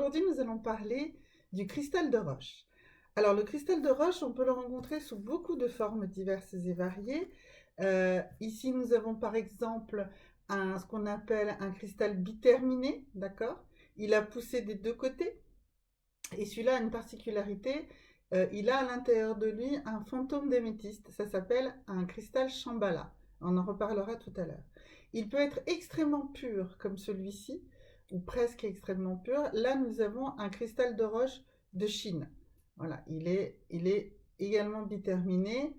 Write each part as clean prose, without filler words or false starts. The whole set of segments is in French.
Aujourd'hui, nous allons parler du cristal de roche. Alors, le cristal de roche, on peut le rencontrer sous beaucoup de formes diverses et variées. Ici, nous avons par exemple ce qu'on appelle un cristal biterminé, d'accord? Il a poussé des deux côtés. Et celui-là a une particularité, il a à l'intérieur de lui un fantôme d'améthyste. Ça s'appelle un cristal Shambhala. On en reparlera tout à l'heure. Il peut être extrêmement pur comme celui-ci, ou presque extrêmement pur. Là, nous avons un cristal de roche de Chine. Voilà, il est également biterminé.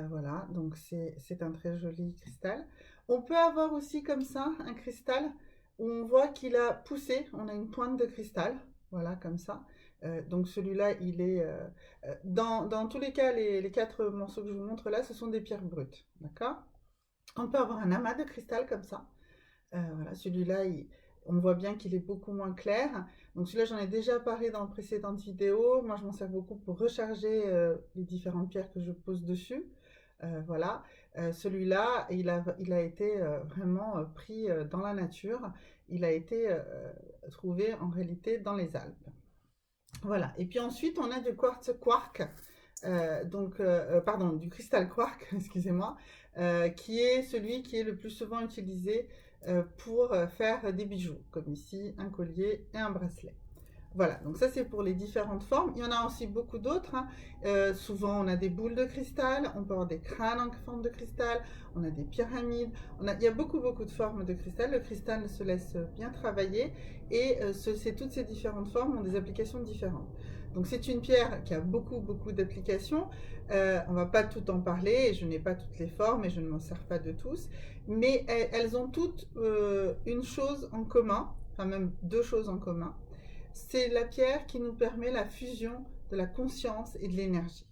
Voilà, donc c'est un très joli cristal. On peut avoir aussi comme ça un cristal où on voit qu'il a poussé. On a une pointe de cristal, voilà, comme ça. Donc celui-là, il est... dans tous les cas, les quatre morceaux que je vous montre là, ce sont des pierres brutes. D'accord? On peut avoir un amas de cristal comme ça. Voilà, celui-là, on voit bien qu'il est beaucoup moins clair. Donc celui-là, j'en ai déjà parlé dans de précédentes vidéos. Moi, je m'en sers beaucoup pour recharger les différentes pierres que je pose dessus. Voilà. Celui-là, il a été vraiment pris dans la nature. Il a été trouvé en réalité dans les Alpes. Voilà. Et puis ensuite, on a du quartz quark, pardon, du cristal quark, excusez-moi, qui est celui qui est le plus souvent utilisé pour faire des bijoux, comme ici un collier et un bracelet. Voilà, donc ça c'est pour les différentes formes. Il y en a aussi beaucoup d'autres, hein. Souvent on a des boules de cristal, on peut avoir des crânes en forme de cristal, on a des pyramides, il y a beaucoup de formes de cristal. Le cristal se laisse bien travailler et toutes ces différentes formes ont des applications différentes. Donc c'est une pierre qui a beaucoup d'applications. On ne va pas tout en parler, et je n'ai pas toutes les formes et je ne m'en sers pas de tous, mais elles ont toutes une chose en commun, enfin même deux choses en commun. C'est la pierre qui nous permet la fusion de la conscience et de l'énergie.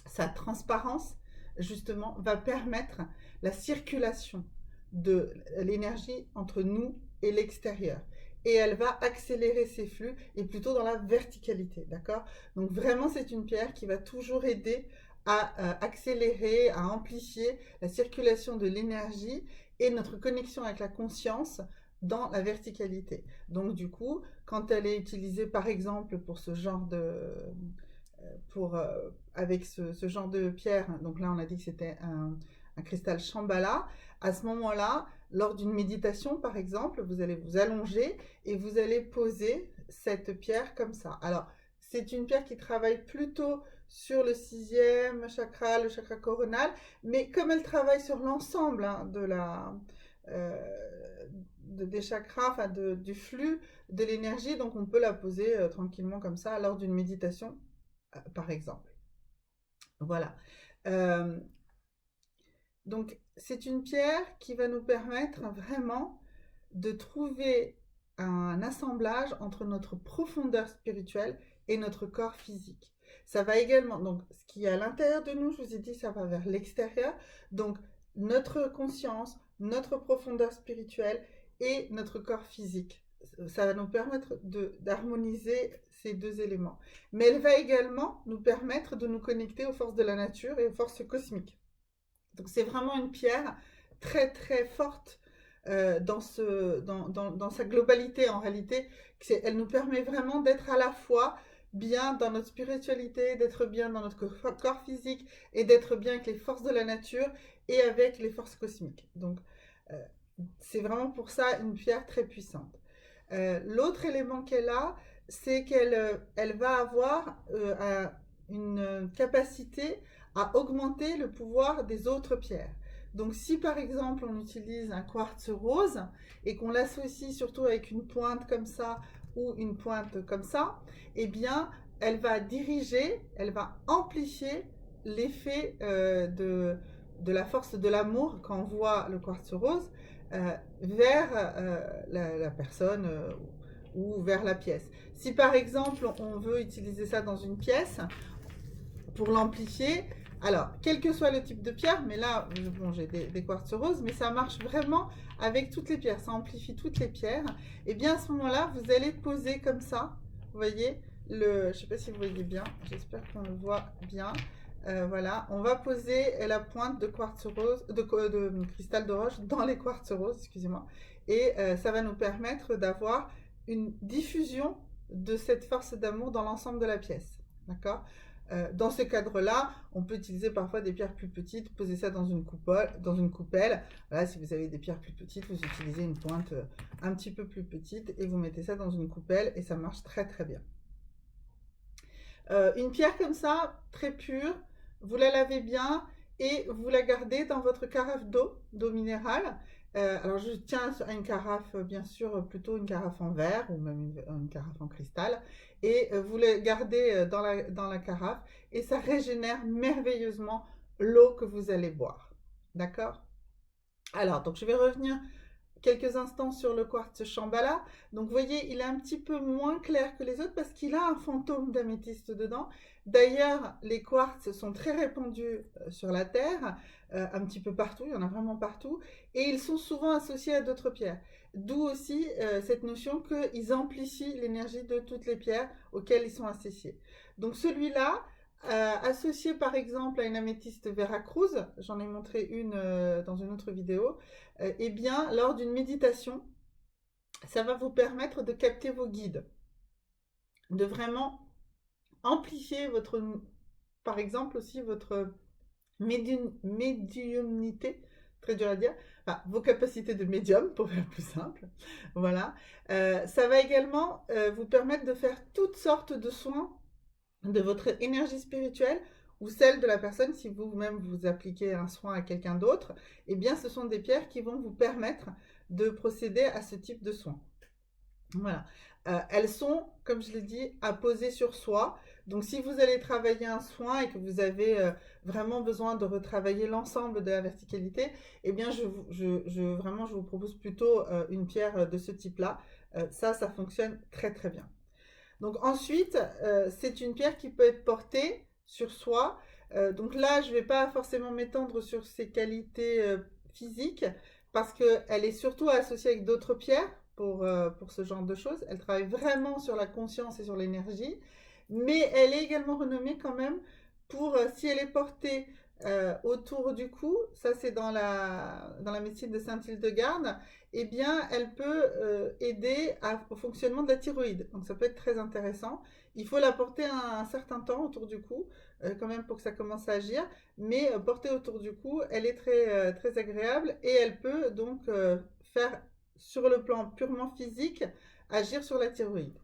Sa transparence, justement, va permettre la circulation de l'énergie entre nous et l'extérieur. Et elle va accélérer ces flux, et plutôt dans la verticalité, d'accord? Donc vraiment, c'est une pierre qui va toujours aider à accélérer, à amplifier la circulation de l'énergie et notre connexion avec la conscience dans la verticalité. Donc du coup, quand elle est utilisée par exemple pour ce genre de avec ce genre de pierre, donc là on a dit que c'était un cristal Shambhala, à ce moment-là, lors d'une méditation par exemple, vous allez vous allonger et vous allez poser cette pierre comme ça. Alors, c'est une pierre qui travaille plutôt sur le sixième chakra, le chakra coronal, mais comme elle travaille sur l'ensemble, hein, des chakras, enfin du flux de l'énergie, donc on peut la poser tranquillement comme ça lors d'une méditation, par exemple. Voilà. Euh, donc c'est une pierre qui va nous permettre vraiment de trouver un assemblage entre notre profondeur spirituelle et notre corps physique. Ça va également, donc ce qui est à l'intérieur de nous, je vous ai dit, ça va vers l'extérieur. Donc notre conscience, notre profondeur spirituelle et notre corps physique. Ça va nous permettre d'harmoniser ces deux éléments. Mais elle va également nous permettre de nous connecter aux forces de la nature et aux forces cosmiques. Donc c'est vraiment une pierre très forte dans sa globalité en réalité. Elle nous permet vraiment d'être à la fois bien dans notre spiritualité, d'être bien dans notre corps physique et d'être bien avec les forces de la nature et avec les forces cosmiques. Donc euh, c'est vraiment pour ça une pierre très puissante. L'autre élément qu'elle a, c'est qu'elle va avoir une capacité à augmenter le pouvoir des autres pierres. Donc si par exemple on utilise un quartz rose et qu'on l'associe surtout avec une pointe comme ça ou une pointe comme ça, eh bien elle va diriger, elle va amplifier l'effet de la force de l'amour quand on voit le quartz rose vers la personne ou vers la pièce. Si par exemple on veut utiliser ça dans une pièce pour l'amplifier, alors quel que soit le type de pierre, mais là bon, j'ai des quartz roses, mais ça marche vraiment avec toutes les pierres, ça amplifie toutes les pierres. Et bien à ce moment-là, vous allez poser comme ça, vous voyez, je ne sais pas si vous voyez bien, j'espère qu'on le voit bien. Voilà, on va poser la pointe de quartz rose, de cristal de roche dans les quartz roses, excusez-moi, et ça va nous permettre d'avoir une diffusion de cette force d'amour dans l'ensemble de la pièce. D'accord? Dans ce cadre-là, on peut utiliser parfois des pierres plus petites, poser ça dans une coupelle. Voilà, si vous avez des pierres plus petites, vous utilisez une pointe un petit peu plus petite et vous mettez ça dans une coupelle et ça marche très très bien. Une pierre comme ça, très pure, vous la lavez bien et vous la gardez dans votre carafe d'eau minérale. Alors je tiens à une carafe, bien sûr, plutôt une carafe en verre ou même une carafe en cristal. Et vous la gardez dans la carafe et ça régénère merveilleusement l'eau que vous allez boire. D'accord? Alors, donc je vais revenir quelques instants sur le quartz Shambhala. Donc, vous voyez, il est un petit peu moins clair que les autres parce qu'il a un fantôme d'améthyste dedans. D'ailleurs, les quartz sont très répandus sur la Terre, un petit peu partout, il y en a vraiment partout, et ils sont souvent associés à d'autres pierres. D'où aussi cette notion qu'ils amplifient l'énergie de toutes les pierres auxquelles ils sont associés. Donc celui-là, associé par exemple à une améthyste Veracruz, j'en ai montré une dans une autre vidéo, eh bien, lors d'une méditation, ça va vous permettre de capter vos guides, de vraiment amplifier votre, par exemple aussi votre médiumnité, très dur à dire, enfin, vos capacités de médium, pour faire plus simple. Voilà. Ça va également vous permettre de faire toutes sortes de soins de votre énergie spirituelle ou celle de la personne, si vous-même vous appliquez un soin à quelqu'un d'autre, eh bien ce sont des pierres qui vont vous permettre de procéder à ce type de soins. Voilà. Elles sont, comme je l'ai dit, à poser sur soi. Donc si vous allez travailler un soin et que vous avez vraiment besoin de retravailler l'ensemble de la verticalité, eh bien vraiment, je vous propose plutôt une pierre de ce type-là. Ça fonctionne très très bien. Donc ensuite, c'est une pierre qui peut être portée sur soi. Donc là, je ne vais pas forcément m'étendre sur ses qualités physiques parce qu'elle est surtout associée avec d'autres pierres pour ce genre de choses. Elle travaille vraiment sur la conscience et sur l'énergie, mais elle est également renommée quand même pour, si elle est portée autour du cou, ça c'est dans la médecine de Saint-Hildegarde, eh bien, elle peut aider au fonctionnement de la thyroïde. Donc, ça peut être très intéressant. Il faut la porter un certain temps autour du cou, quand même pour que ça commence à agir. Mais portée autour du cou, elle est très agréable et elle peut donc faire, sur le plan purement physique, agir sur la thyroïde.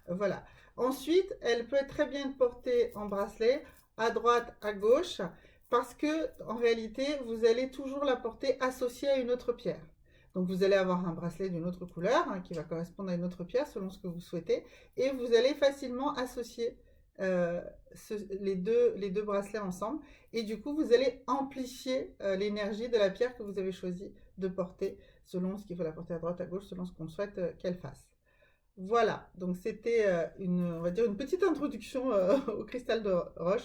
Voilà. Ensuite, elle peut être très bien portée en bracelet, à droite, à gauche, parce que en réalité, vous allez toujours la porter associée à une autre pierre. Donc vous allez avoir un bracelet d'une autre couleur qui va correspondre à une autre pierre selon ce que vous souhaitez. Et vous allez facilement associer les deux bracelets ensemble. Et du coup, vous allez amplifier l'énergie de la pierre que vous avez choisi de porter selon ce qu'il faut la porter à droite, à gauche, selon ce qu'on souhaite qu'elle fasse. Voilà, donc c'était on va dire une petite introduction au cristal de roche.